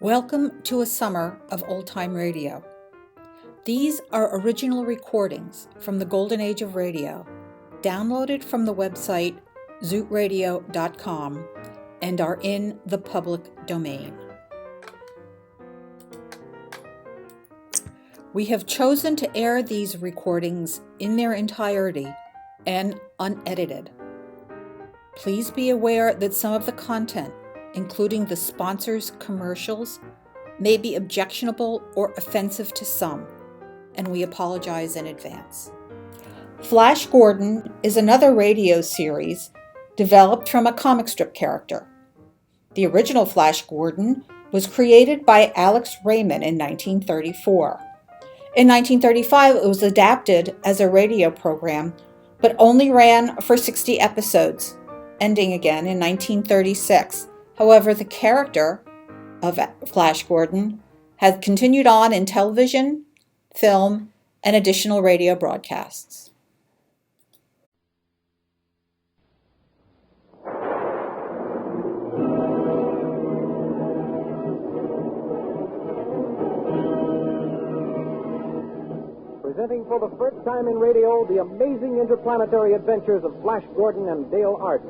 Welcome to a summer of old-time radio. These are original recordings from the golden age of radio, downloaded from the website zootradio.com and are in the public domain. We have chosen to air these recordings in their entirety and unedited. Please be aware that some of the content, including the sponsors' commercials, may be objectionable or offensive to some, and we apologize in advance. Flash Gordon is another radio series developed from a comic strip character. The original Flash Gordon was created by Alex Raymond in 1934. In 1935, it was adapted as a radio program, but only ran for 60 episodes, ending again in 1936. However, the character of Flash Gordon has continued on in television, film, and additional radio broadcasts. Presenting for the first time in radio the amazing interplanetary adventures of Flash Gordon and Dale Arden.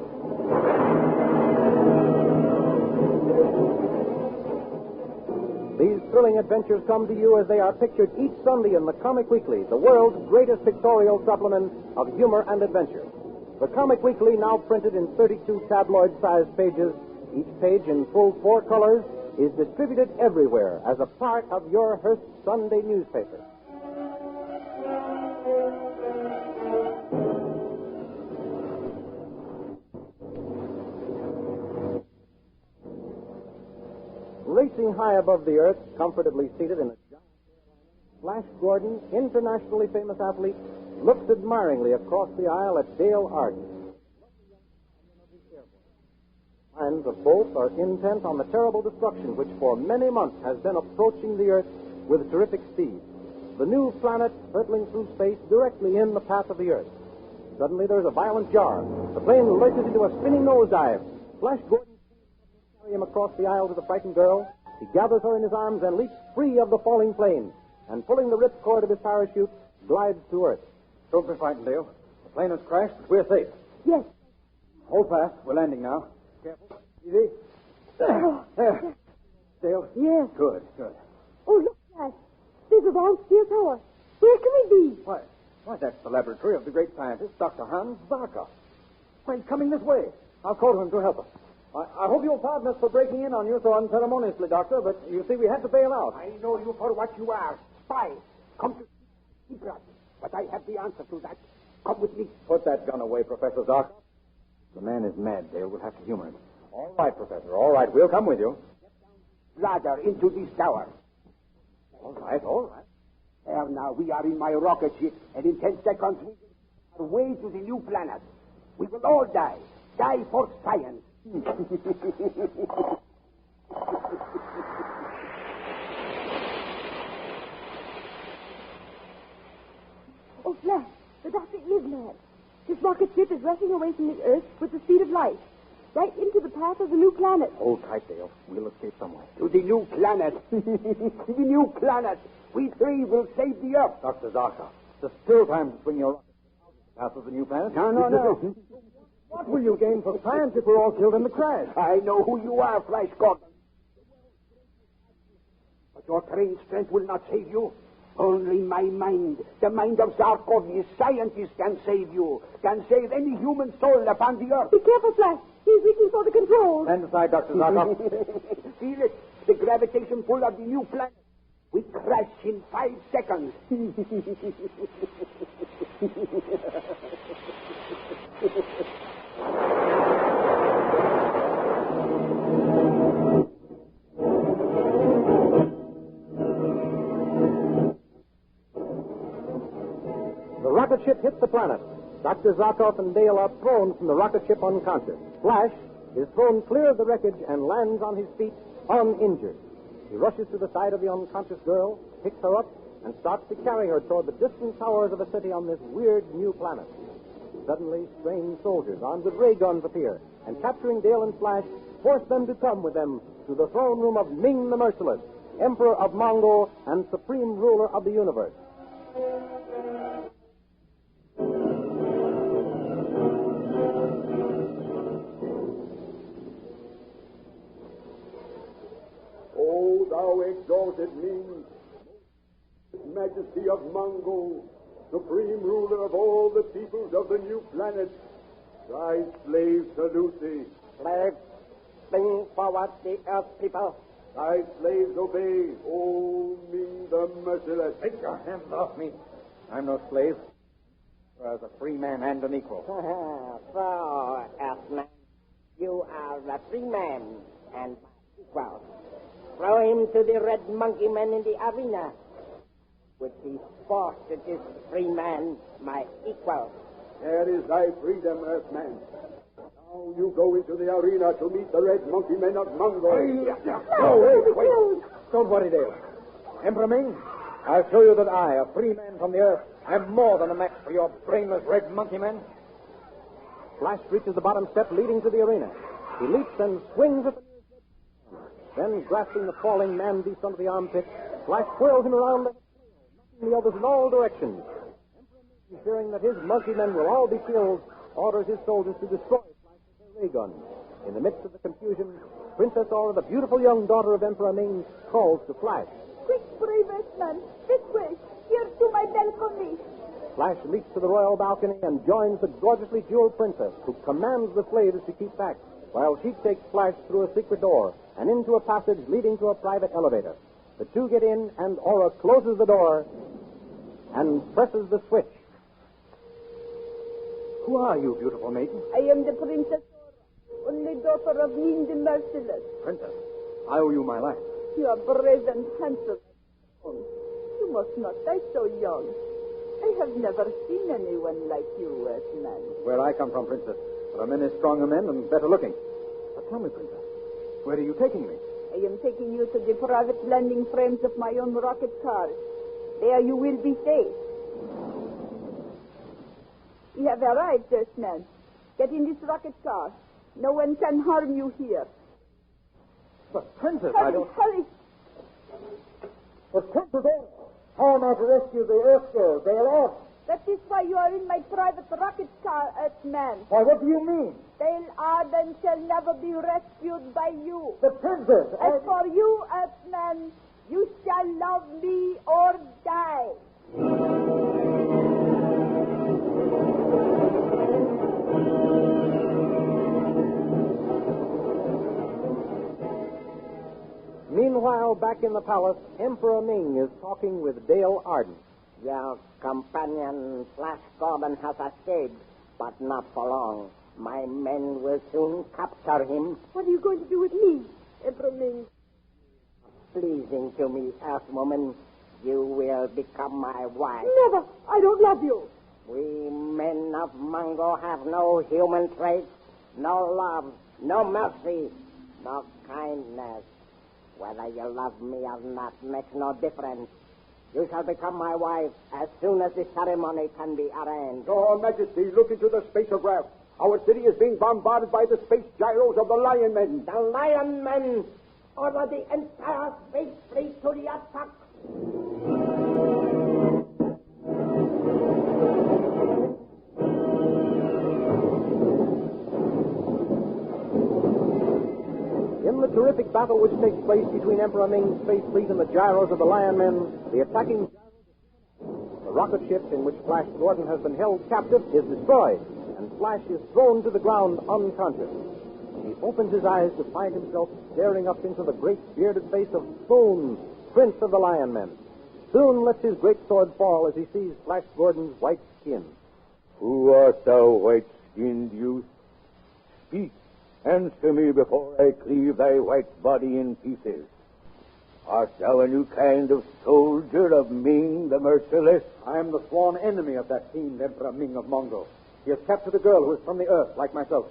These thrilling adventures come to you as they are pictured each Sunday in the Comic Weekly, the world's greatest pictorial supplement of humor and adventure. The Comic Weekly, now printed in 32 tabloid-sized pages, each page in full 4 colors, is distributed everywhere as a part of your Hearst Sunday newspaper. Racing high above the earth, comfortably seated in a giant airliner, Flash Gordon, internationally famous athlete, looks admiringly across the aisle at Dale Arden. Minds of both are intent on the terrible destruction which for many months has been approaching the earth with terrific speed. The new planet hurtling through space directly in the path of the earth. Suddenly there's a violent jar. The plane lurches into a spinning nosedive. Flash Gordon carry him across the aisle to the frightened girl. He gathers her in his arms and leaps free of the falling plane, and pulling the ripcord of his parachute, glides to earth. Don't be frightened, Dale. The plane has crashed, but we're safe. Yes. Hold fast. We're landing now. Careful. Easy. There. Dale? Yes. Good. Oh, look, Flash. There's a round steel tower. Where can we be? Why, that's the laboratory of the great scientist, Dr. Hans Zarkov. Why, he's coming this way. I'll call to him to help us. I hope you'll pardon us for breaking in on you so unceremoniously, Doctor, but you see, we had to bail out. I know you for what you are. Spy. Come to secret. But I have the answer to that. Come with me. Put that gun away, Professor Zarkov. The man is mad, Dale. We'll have to humor him. All right, Professor. All right. We'll come with you. Ladder into this tower. All right. There now, we are in my rocket ship, and in 10 seconds we are way to the new planet. We will all die. Die for science. Oh, Flash, the doctor is mad. His rocket ship is rushing away from the Earth with the speed of light, right into the path of the new planet. Hold tight, Dale. We'll escape somewhere. To the new planet. The new planet. We three will save the Earth. Dr. Zarkov, there's still time to swing your rocket out of the path of the new planet. No. What will you gain for science if we're all killed in the crash? I know who you are, Flash Gordon. But your trained strength will not save you. Only my mind, the mind of Zarkov, his scientist, can save you. Can save any human soul upon the earth. Be careful, Flash. He's reaching for the controls. Stand aside, Dr. Zarkov. Feel it. The gravitation pull of the new planet. We crash in 5 seconds. The rocket ship hits the planet. Dr. Zarkov and Dale are thrown from the rocket ship unconscious. Flash is thrown clear of the wreckage and lands on his feet uninjured. He rushes to the side of the unconscious girl, picks her up, and starts to carry her toward the distant towers of a city on this weird new planet. Suddenly, strange soldiers armed with ray guns appear, and capturing Dale and Flash, force them to come with them to the throne room of Ming the Merciless, Emperor of Mongo and Supreme Ruler of the Universe. O thou exalted Ming, Majesty of Mongo, Supreme Ruler of all the peoples of the new planet, thy slaves salute thee. Slaves, bring forward the earth people. Thy slaves obey, O Ming the Merciless. Take your hands off me. I'm no slave. As a free man and an equal. So, Earthman, you are a free man and my equal. Throw him to the red monkey man in the arena. Would he forced to this free man, my equal. There is thy freedom, Earthman. Now you go into the arena to meet the red monkey men of Mongo. Wait. Don't worry, Dale. Emperor Ming, I'll show you that I, a free man from the earth, am more than a match for your brainless red monkey men. Flash reaches the bottom step leading to the arena. He leaps and swings at the nearest red. Then, grasping the falling man beast under the armpit, Flash whirls him around like a flail, knocking the others in all directions. Emperor Ming, fearing that his monkey men will all be killed, orders his soldiers to destroy Flash with their ray guns. In the midst of the confusion, Princess Aura, the beautiful young daughter of Emperor Ming, calls to Flash. Quick, brave Earthman, this way. Here to my balcony. Flash leaps to the royal balcony and joins the gorgeously jeweled princess, who commands the slaves to keep back, while she takes Flash through a secret door and into a passage leading to a private elevator. The two get in, and Aura closes the door and presses the switch. Who are you, beautiful maiden? I am the Princess Aura, only daughter of Ming the Merciless. Princess, I owe you my life. You are brave and handsome. You must not die so young. I have never seen anyone like you, Earthman. Where I come from, Princess, there are many stronger men and better looking. But tell me, Princess, where are you taking me? I am taking you to the private landing frames of my own rocket car. There you will be safe. We have arrived, Earthman. Get in this rocket car. No one can harm you here. But, Princess, Hurry. But, Princess, how am I to rescue the Earth girls? They are off. That is why you are in my private rocket car, Earthman. Why, what do you mean? They are and shall never be rescued by you. But, Princess, As for you, Earthman, you shall love me or die. Meanwhile, back in the palace, Emperor Ming is talking with Dale Arden. Your companion, Flash Gordon, has escaped, but not for long. My men will soon capture him. What are you going to do with me, Emperor Ming? Pleasing to me, Earthwoman, you will become my wife. Never. I don't love you. We men of Mongo have no human traits, no love, no mercy, no kindness. Whether you love me or not makes no difference. You shall become my wife as soon as the ceremony can be arranged. Your Majesty, look into the spacograph. Our city is being bombarded by the space gyros of the Lion Men. The Lion Men order the entire space fleet to the attack. In the terrific battle which takes place between Emperor Ming's space fleet and the gyros of the Lion Men, the attacking gyros, the rocket ship in which Flash Gordon has been held captive is destroyed, and Flash is thrown to the ground unconscious. He opens his eyes to find himself staring up into the great bearded face of Spoon, Prince of the Lion Men. Soon lets his great sword fall as he sees Flash Gordon's white skin. Who art thou, white-skinned youth? Speak. Answer me before I cleave thy white body in pieces. Art thou a new kind of soldier of Ming the Merciless? I am the sworn enemy of that fiend Emperor Ming of Mongo. He has captured a girl who is from the earth, like myself.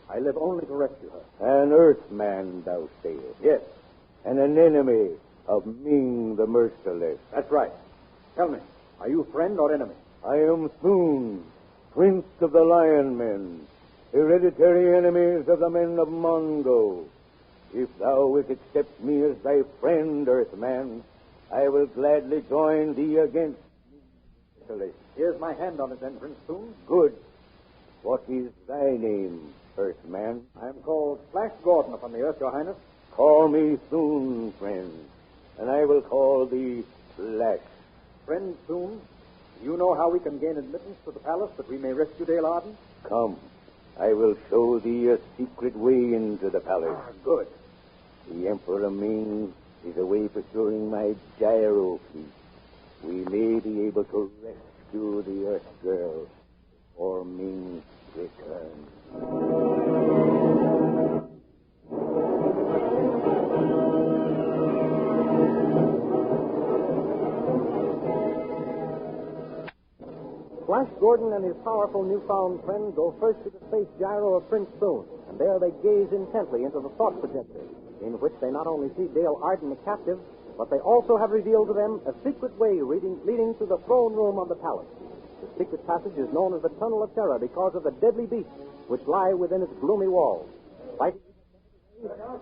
I live only to rescue her. An earthman, thou sayest? Yes, And an enemy of Ming the Merciless? that's right. Tell me, are you friend or enemy? I am Spoon, Prince of the Lion Men, hereditary enemies of the men of Mongo. If thou wilt accept me as thy friend, Earthman, I will gladly join thee against Celeste. Here's my hand on it, then, Prince Soon. Good. What is thy name, Earthman? I'm called Flash Gordon upon the Earth, Your Highness. Call me Soon, friend, and I will call thee Flash. Friend Soon, do you know how we can gain admittance to the palace that we may rescue Dale Arden? Come, I will show thee a secret way into the palace. Good. The Emperor Ming is away pursuing my gyro fleet. We may be able to rescue the Earth Girl before Ming returns. Flash Gordon and his powerful newfound friend go first to the space gyro of Prince Soon, and there they gaze intently into the thought projector, in which they not only see Dale Arden a captive, but they also have revealed to them a secret way leading to the throne room of the palace. The secret passage is known as the Tunnel of Terror because of the deadly beasts which lie within its gloomy walls. Fighting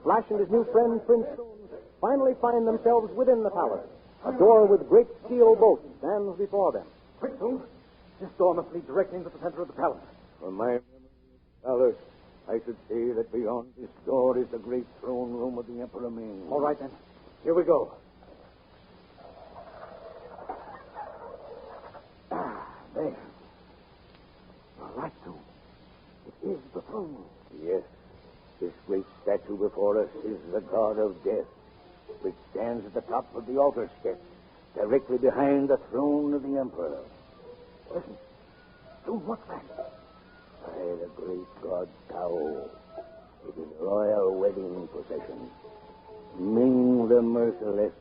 Flash and his new friend, Prince Soon, finally find themselves within the palace. A door with great steel bolts stands before them. Quick, Soon. This door must lead directly into the center of the palace. From my memory of palace, I should say that beyond this door is the great throne room of the Emperor Ming. All right, then. Here we go. There. All right, Soon. It is the throne room. Yes, this great statue before us is the god of death, which stands at the top of the altar steps, directly behind the throne of the Emperor. Listen. Soon, what's that? By the great god Tao, it is a royal wedding procession. Ming the Merciless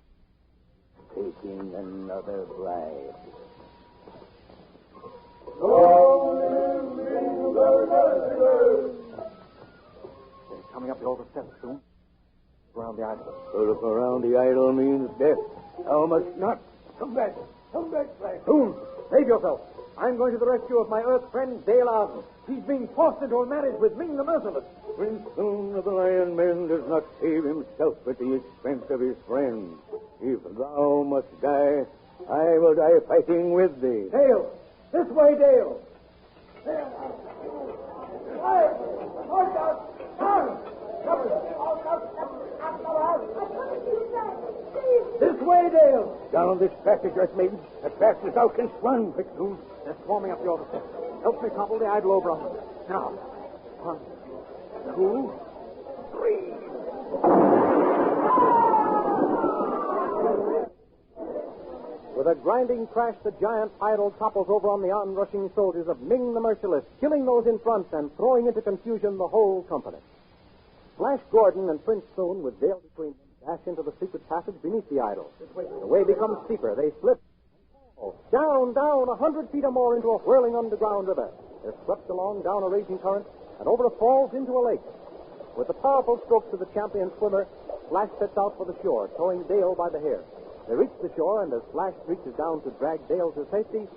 taking another bride. They're coming up the altar steps, Soon. Around the idol. To look around the idol means death. Thou must not. Come back. Come back, Flash. Soon. Save yourself. I'm going to the rescue of my Earth friend, Dale Arden. He's being forced into a marriage with Ming the Merciless. Prince Soon of the Lion Men does not save himself at the expense of his friend. If thou must die, I will die fighting with thee. Dale! This way, Dale! This way, Dale! Down this passage, Earth Maiden, as fast as thou canst run. Quick, Soon. They're swarming up the altar steps. Help me topple the idol over on them. Now. 1, 2, 3. With a grinding crash, the giant idol topples over on the onrushing soldiers of Ming the Merciless, killing those in front and throwing into confusion the whole company. Flash Gordon and Prince Soon, with Dale between them, dash into the secret passage beneath the idol. The way becomes steeper. They slip down, 100 feet or more into a whirling underground river. They're swept along down a raging current and over the falls into a lake. With the powerful strokes of the champion swimmer, Flash sets out for the shore, towing Dale by the hair. They reach the shore, and as Flash reaches down to drag Dale to safety,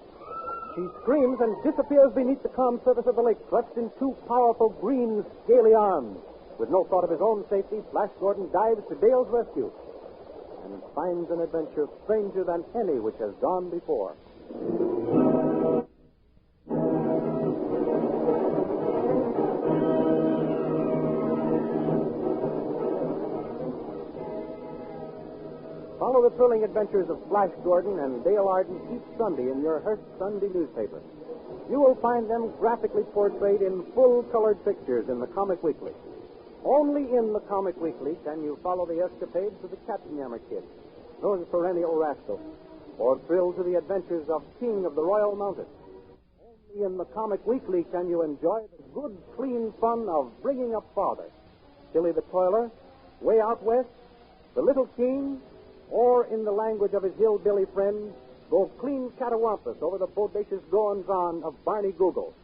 she screams and disappears beneath the calm surface of the lake, clutched in two powerful green, scaly arms. With no thought of his own safety, Flash Gordon dives to Dale's rescue and finds an adventure stranger than any which has gone before. Follow the thrilling adventures of Flash Gordon and Dale Arden each Sunday in your Hearst Sunday newspaper. You will find them graphically portrayed in full-colored pictures in the Comic Weekly. Only in the Comic Weekly can you follow the escapades of the Katzenjammer Kid, those perennial rascals, or thrill to the adventures of King of the Royal Mountain. Only in the Comic Weekly can you enjoy the good, clean fun of Bringing Up Father, Billy the Toiler, Way Out West, The Little King, or in the language of his hillbilly friend, go clean catawampus over the bodacious goings-on of Barney Google.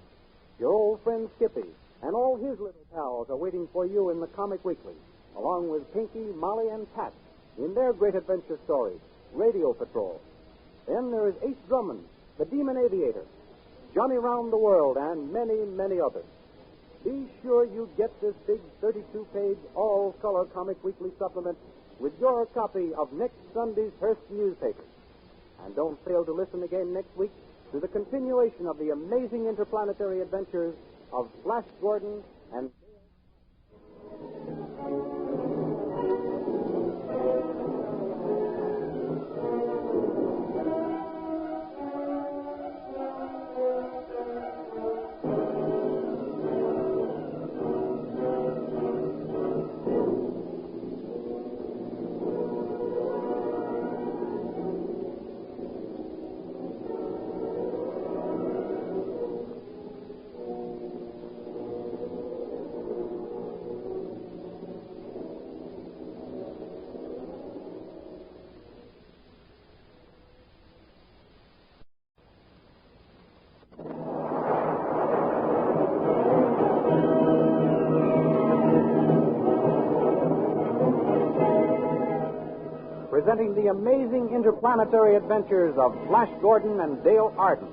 Your old friend Skippy and all his little pals are waiting for you in the Comic Weekly, along with Pinky, Molly, and Pat in their great adventure story, Radio Patrol. Then there is Ace Drummond, the Demon Aviator, Johnny Round the World, and many, many others. be sure you get this big 32-page all-color Comic Weekly supplement with your copy of next Sunday's Hearst newspaper. And don't fail to listen again next week to the continuation of the amazing interplanetary adventures of Flash Gordon and... Presenting the amazing interplanetary adventures of Flash Gordon and Dale Arden.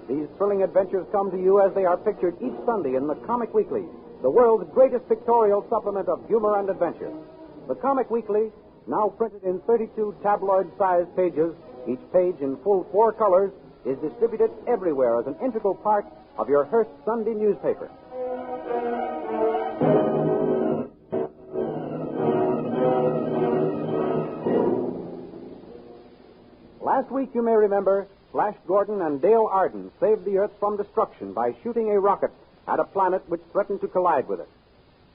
These thrilling adventures come to you as they are pictured each Sunday in the Comic Weekly, the world's greatest pictorial supplement of humor and adventure. The Comic Weekly, now printed in 32 tabloid-sized pages, each page in full 4 colors, is distributed everywhere as an integral part of your Hearst Sunday newspaper. Last week, you may remember, Flash Gordon and Dale Arden saved the Earth from destruction by shooting a rocket at a planet which threatened to collide with it.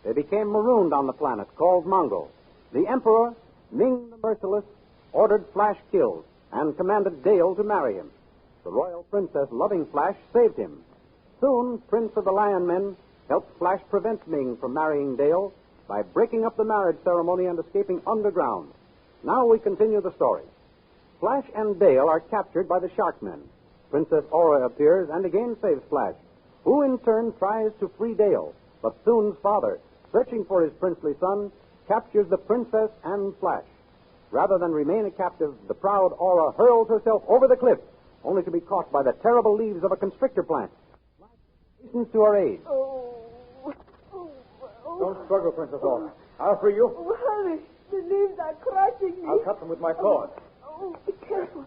They became marooned on the planet called Mongo. The Emperor, Ming the Merciless, ordered Flash killed and commanded Dale to marry him. The royal princess, loving Flash, saved him. Soon, Prince of the Lion Men helped Flash prevent Ming from marrying Dale by breaking up the marriage ceremony and escaping underground. Now we continue the story. Flash and Dale are captured by the Sharkmen. Princess Aura appears and again saves Flash, who in turn tries to free Dale. But Soon's father, searching for his princely son, captures the princess and Flash. Rather than remain a captive, the proud Aura hurls herself over the cliff, only to be caught by the terrible leaves of a constrictor plant. Flash hastens to her aid. Don't struggle, Princess Aura. I'll free you. Oh, hurry. The leaves are crushing me. I'll cut them with my sword. Oh, be careful.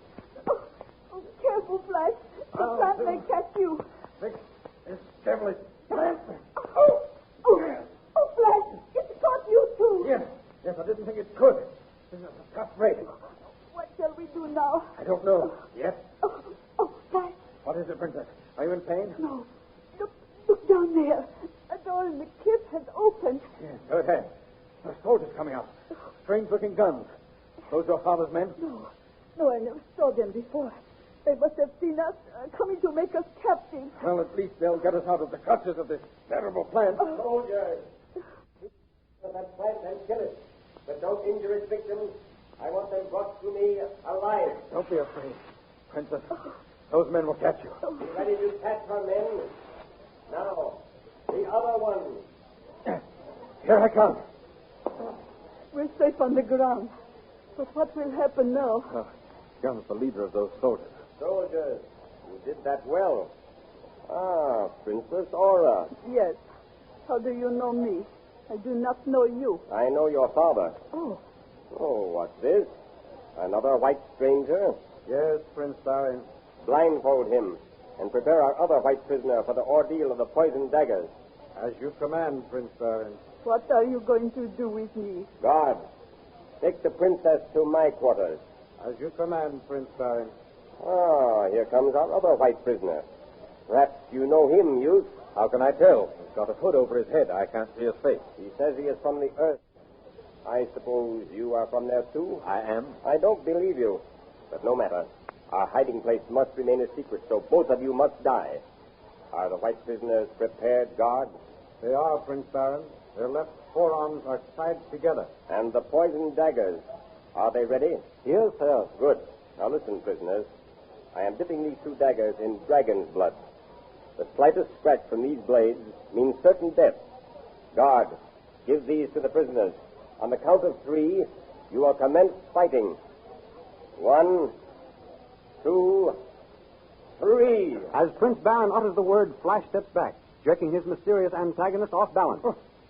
Oh, careful, Flash. The plant may catch you. This devilish plant. Oh, Flash, it's caught you, too. Yes, I didn't think it could. This is a tough race. What shall we do now? I don't know. Yes? Oh, Flash. What is it, Princess? Are you in pain? No. Look down there. A door in the cliff has opened. Yes, so it has. There are soldiers coming out. Strange-looking guns. Those your father's men? No, I never saw them before. They must have seen us coming to make us captives. Well, at least they'll get us out of the clutches of this terrible plant. Soldiers, that plant and kill it. But don't injure its victims. I want them brought to me alive. Don't be afraid, Princess. Those men will catch you. Be ready to catch our men. Now, the other one. Here I come. We're safe on the ground. But what will happen now? John's the leader of those soldiers. Soldiers, you did that well. Ah, Princess Aura. Yes. How do you know me? I do not know you. I know your father. Oh. Oh, what's this? Another white stranger? Yes, Prince Barin. Blindfold him and prepare our other white prisoner for the ordeal of the poisoned daggers. As you command, Prince Barin. What are you going to do with me? Guard, take the princess to my quarters. As you command, Prince Barin. Ah, here comes our other white prisoner. Perhaps you know him, youth. How can I tell? He's got a hood over his head. I can't see his face. He says he is from the Earth. I suppose you are from there, too? I am. I don't believe you. But no matter. Our hiding place must remain a secret, so both of you must die. Are the white prisoners prepared, guard? They are, Prince Barin. Their left forearms are tied together. And the poisoned daggers, are they ready? Yes, sir. Good. Now listen, prisoners. I am dipping these 2 daggers in dragon's blood. The slightest scratch from these blades means certain death. Guard, give these to the prisoners. On the count of 3, you will commence fighting. 1, 2, 3. As Prince Baron utters the word, Flash steps back, jerking his mysterious antagonist off balance.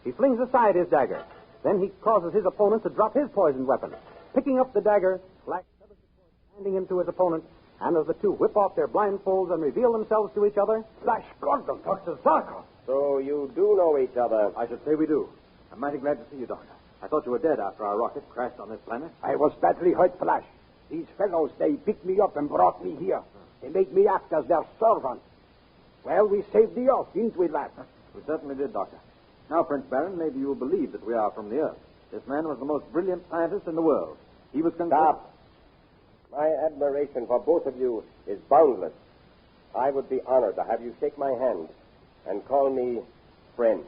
He flings aside his dagger. Then he causes his opponent to drop his poisoned weapon. Picking up the dagger, Flash severs the cord, handing him to his opponent, and as the two whip off their blindfolds and reveal themselves to each other, Flash Gordon, Dr. Zarkov. So you do know each other. I should say we do. I'm mighty glad to see you, Doctor. I thought you were dead after our rocket crashed on this planet. I was badly hurt, Flash. These fellows, they picked me up and brought me here. They made me act as their servant. Well, we saved the Earth, didn't we, lad? We certainly did, Doctor. Now, Prince Baron, maybe you will believe that we are from the Earth. This man was the most brilliant scientist in the world. He was Stop. My admiration for both of you is boundless. I would be honored to have you shake my hand and call me friend.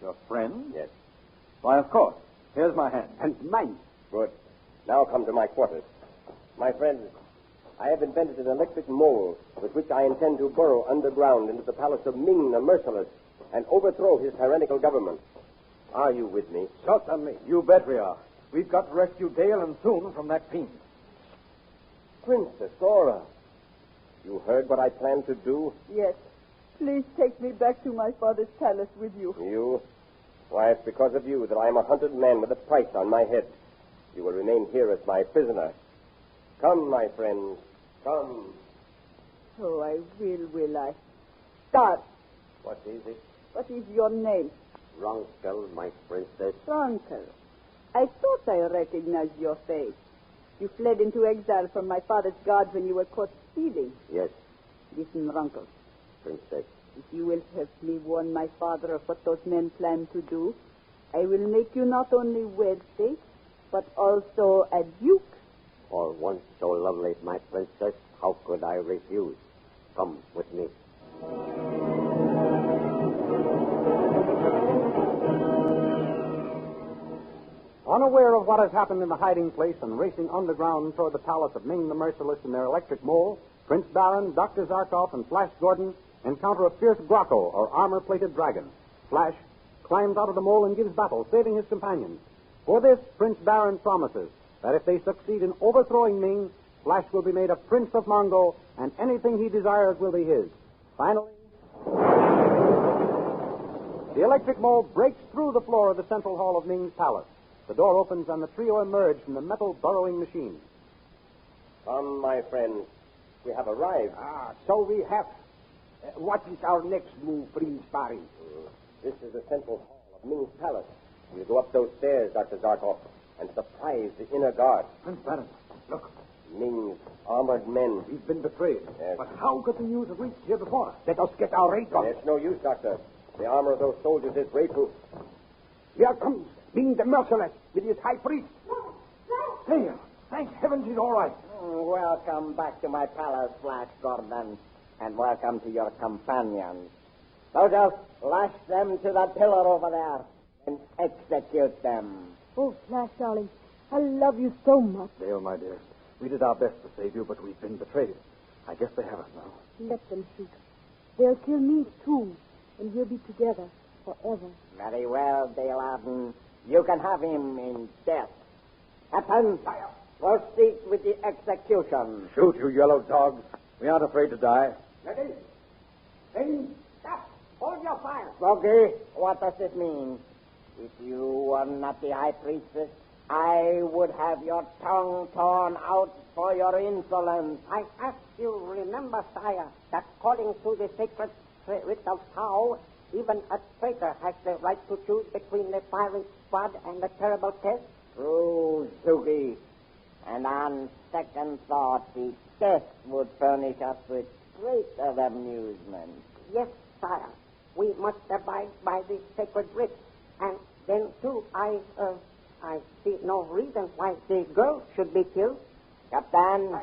Your friend? Yes. Why, of course. Here's my hand. And mine. Good. Now come to my quarters. My friends, I have invented an electric mole with which I intend to burrow underground into the palace of Ming the Merciless and overthrow his tyrannical government. Are you with me? Certainly. You bet we are. We've got to rescue Dale and soon from that fiend. Princess Dora, you heard what I plan to do? Yes. Please take me back to my father's palace with you. You? Why, it's because of you that I am a hunted man with a price on my head. You will remain here as my prisoner. Come, my friends, come. Oh, I will I? Start. What is it? What is your name? Ronkel, my princess. Ronkel. I thought I recognized your face. You fled into exile from my father's guards when you were caught stealing. Yes, Listen, Ronkel. princess. If you will help me warn my father of what those men plan to do, I will make you not only wealthy, but also a duke. For once so lovely, my princess, how could I refuse? Come with me. unaware of what has happened in the hiding place and racing underground toward the palace of Ming the Merciless in their electric mole, Prince Baron, Dr. Zarkov, and Flash Gordon encounter a fierce Graco, or armor-plated dragon. Flash climbs out of the mole and gives battle, saving his companions. For this, Prince Baron promises that if they succeed in overthrowing Ming, Flash will be made a Prince of Mongo, and anything he desires will be his. Finally, the electric mole breaks through the floor of the central hall of Ming's palace. The door opens and the trio emerge from the metal burrowing machine. Come, my friends. We have arrived. So we have. What is our next move, Prince Baron? This is the central hall of Ming's palace. We'll go up those stairs, Dr. Zarkov, and surprise the inner guard. Prince Baron, look. Ming's armored men. He's been betrayed. Yes. But how could the news have reached here before us? Let us get our raid on. It's no use, Doctor. The armor of those soldiers is ray-proof. Here comes Ming the Merciless with his high priest. Dale, thank heavens he's all right. Welcome back to my palace, Flash Gordon, and welcome to your companions. Soldiers, lash them to that pillar over there and execute them. Oh, Flash, darling, I love you so much. Dale, my dear, we did our best to save you, but we've been betrayed. I guess they have us now. Let them shoot. They'll kill me, too, and we'll be together forever. Very well, Dale Arden. You can have him in death. Captain, proceed with the execution. Shoot, you yellow dogs. We aren't afraid to die. Ready? Aim. Stop. Hold your fire. Froggy, what does it mean? If you were not the high priestess, I would have your tongue torn out for your insolence. I ask you, remember, sire, that according to the sacred writ of Tao, even a traitor has the right to choose between the fiery squad and the terrible test. True, Zugi. And on second thought, the test would furnish us with greater amusement. Yes, sire, we must abide by the sacred writ. And then, too, I see no reason why the girl should be killed. Captain,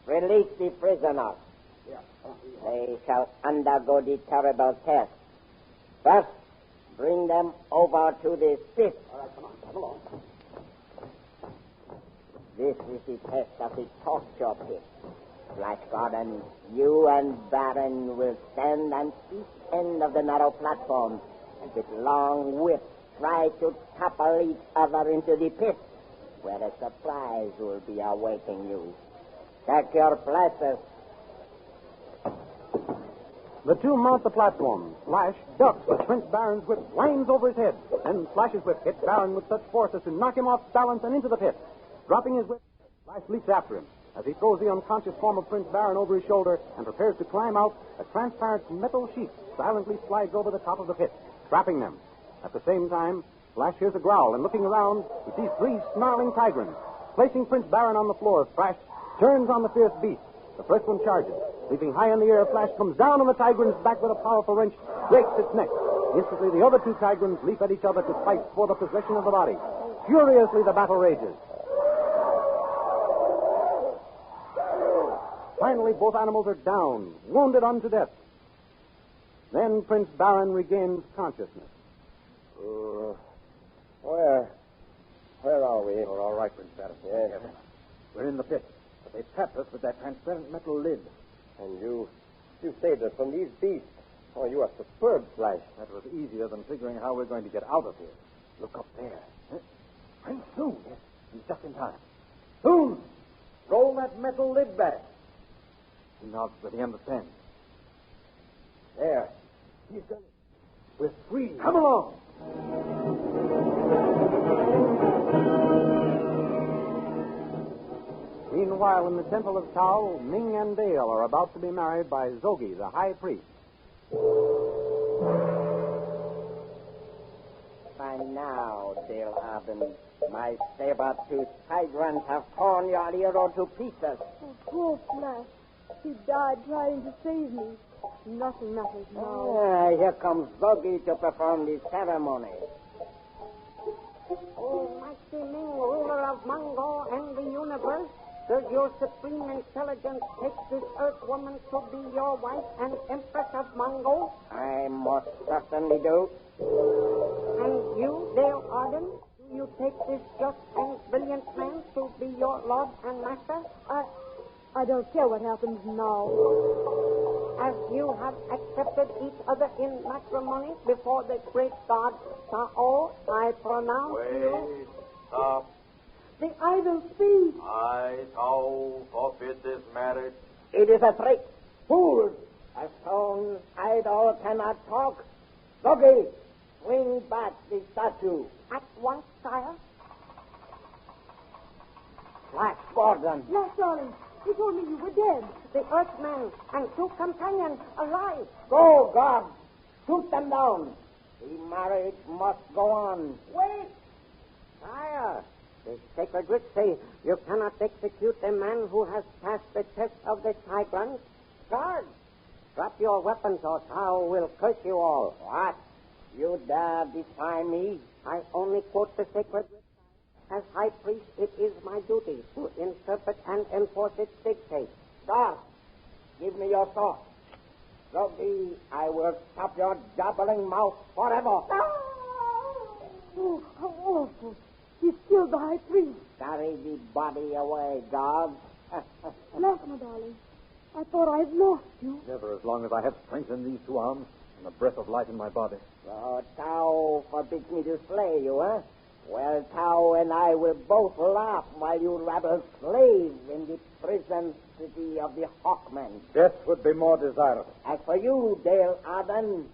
release the prisoners. They shall undergo the terrible test. First, bring them over to the pit. All right, come along. This is the test of the torture pit. Flash Gordon, you and Baron will stand on each end of the narrow platform and with long whips try to topple each other into the pit, where a surprise will be awaiting you. Take your places. The two mount the platform. Flash ducks as Prince Baron's whip winds over his head. Then Flash's whip hits Baron with such force as to knock him off balance and into the pit. Dropping his whip, Flash leaps after him. As he throws the unconscious form of Prince Baron over his shoulder and prepares to climb out, a transparent metal sheet silently slides over the top of the pit, trapping them. At the same time, Flash hears a growl, and looking around, he sees three snarling tigrants. Placing Prince Baron on the floor, Flash turns on the fierce beast. The first one charges. Leaping high in the air, Flash comes down on the tigrant's back with a powerful wrench, breaks its neck. Instantly, the other two tigrants leap at each other to fight for the possession of the body. Furiously, the battle rages. Finally, both animals are down, wounded unto death. Then Prince Baron regains consciousness. Where are we? You're all right, Prince Baron. Yes. We're in the pit, but they trapped us with that transparent metal lid. And you saved us from these beasts. Oh, you are superb, Flash. That was easier than figuring how we're going to get out of here. Look up there. Prince Soon. Yes, he's just in time. Soon! Roll that metal lid back. He nods, but he understands. There. He's done it. We're free. Come along. Meanwhile, in the temple of Tao, Ming and Dale are about to be married by Zogi, the high priest. By now, Dale Arden, my saber-toothed tyrants have torn your hero to pieces. Oh, poor Flash. He died trying to save me. Nothing matters now. Here comes Zogi to perform the ceremony. Oh, mighty Ming, ruler of Mongo and the universe, does your supreme intelligence take this earth woman to be your wife and empress of Mongo? I most certainly do. And you, Dale Arden, do you take this just and brilliant man to be your lord and master? I don't care what happens now. As you have accepted each other in matrimony before the great god Tao, I pronounce you... Stop. The idol speaks. I, Tao, forfeit this marriage. It is a trick. Fools! A stone idol cannot talk. Zogi, swing back the statue. At once, sire. Flash Gordon. Flash, darling. You told me you were dead. The Earthman and two companions alive. Go, God. Shoot them down. The marriage must go on. Wait! Sire, the sacred writs say you cannot execute a man who has passed the test of the Tigrans. Guards, drop your weapons or Tao will curse you all. What? You dare defy me? I only quote the sacred writs. As high priest, it is my duty to interpret and enforce its dictates. Stop. Give me your sword. Zogi, I will stop your jabbering mouth forever. Oh, how awful. He's killed the high priest. Carry the body away, guards. Flash, my darling. I thought I'd lost you. Never as long as I have strength in these two arms and the breath of life in my body. So Tao forbids me to slay you, eh? Well, Tao and I will both laugh while you rabble slaves in the prison city of the Hawkmen. Death would be more desirable. As for you, Dale Arden,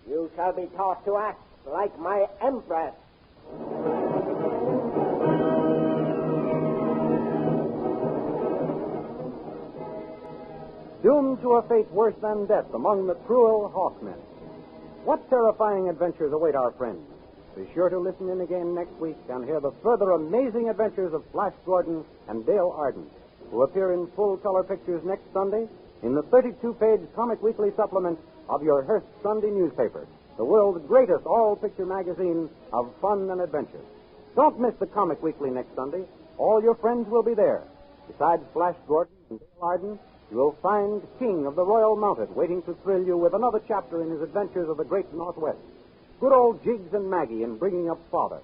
you shall be taught to act like my empress. Doomed to a fate worse than death among the cruel Hawkmen. What terrifying adventures await our friends? Be sure to listen in again next week and hear the further amazing adventures of Flash Gordon and Dale Arden, who appear in full-color pictures next Sunday in the 32-page Comic Weekly supplement of your Hearst Sunday newspaper, the world's greatest all-picture magazine of fun and adventure. Don't miss the Comic Weekly next Sunday. All your friends will be there. Besides Flash Gordon and Dale Arden, you will find King of the Royal Mounted waiting to thrill you with another chapter in his adventures of the great Northwest. Good old Jiggs and Maggie in Bringing Up Father.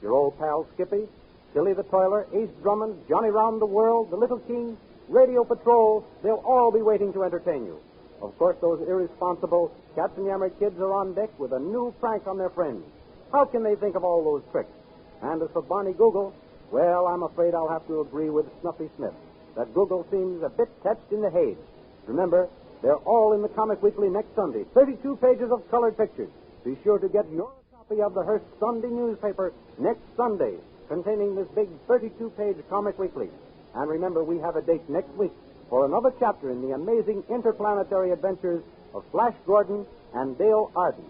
Your old pal Skippy, Billy the Toiler, Ace Drummond, Johnny Round the World, the Little King, Radio Patrol, they'll all be waiting to entertain you. Of course, those irresponsible Captain Yammer kids are on deck with a new prank on their friends. How can they think of all those tricks? And as for Barney Google, well, I'm afraid I'll have to agree with Snuffy Smith that Google seems a bit touched in the haze. Remember, They're all in the Comic Weekly next Sunday. 32 pages of colored pictures. Be sure to get your copy of the Hearst Sunday newspaper next Sunday, containing this big 32-page Comic Weekly. And remember, we have a date next week for another chapter in the amazing interplanetary adventures of Flash Gordon and Dale Arden.